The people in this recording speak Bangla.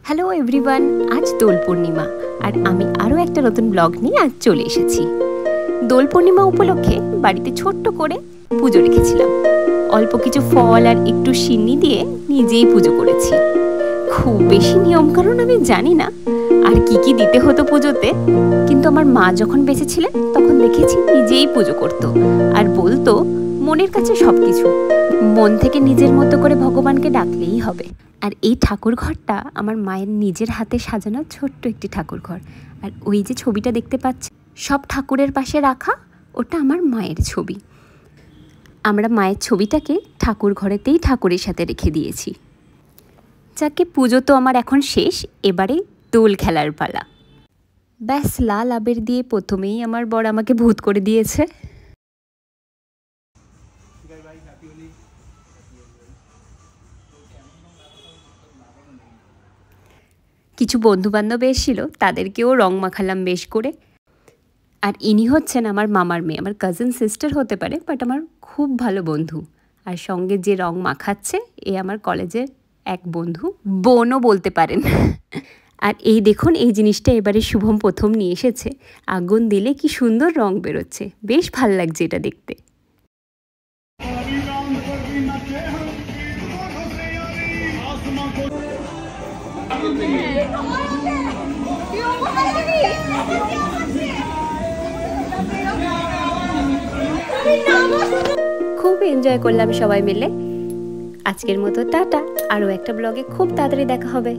হ্যালো এভরিওয়ান, আজ দোল পূর্ণিমা আর আমি আরও একটা নতুন ব্লগ নিয়ে আজ চলে এসেছি। দোল পূর্ণিমা উপলক্ষে বাড়িতে ছোট্ট করে পুজো রেখেছিলাম। অল্প কিছু ফল আর একটু সিন্নি দিয়ে নিজেই পুজো করেছি। খুব বেশি নিয়মকানুন আমি জানি না আর কি দিতে হতো পুজোতে, কিন্তু আমার মা যখন বেঁচে ছিলেন তখন দেখেছি নিজেই পুজো করতো আর বলতো মনের কাছে সব কিছু, মন থেকে নিজের মতো করে ভগবানকে ডাকলেই হবে। আর এই ঠাকুর ঘরটা আমার মায়ের নিজের হাতে সাজানো ছোট্ট একটি ঠাকুর ঘর। আর ওই যে ছবিটা দেখতে পাচ্ছি সব ঠাকুরের পাশে রাখা, ওটা আমার মায়ের ছবি। আমরা মায়ের ছবিটাকে ঠাকুর ঘরেতেই ঠাকুরের সাথে রেখে দিয়েছি। যাকে পুজো তো আমার এখন শেষ, এবারে দোল খেলার পালা। ব্যাস লাল আবির দিয়ে প্রথমেই আমার বর আমাকে ভূত করে দিয়েছে। কিছু বন্ধুবান্ধব এসেছিল, তাদেরকেও রং মাখালাম বেশ করে। আর ইনি হচ্ছেন আমার মামার মেয়ে, আমার কাজিন সিস্টার হতে পারে, বাট আমার খুব ভালো বন্ধু। আর সঙ্গে যে রং মাখাচ্ছে এ আমার কলেজের এক বন্ধু, বোনও বলতে পারেন। আর এই দেখুন, এই জিনিসটা এবারে শুভম প্রথম নিয়ে এসেছে। আগুন দিলে কি সুন্দর রং বেরোচ্ছে, বেশ ভাল লাগছে এটা দেখতে। খুব এনজয় করলাম সবাই মিলে। আজকের মতো টাটা, আরও একটা ব্লগে খুব তাড়াতাড়ি দেখা হবে।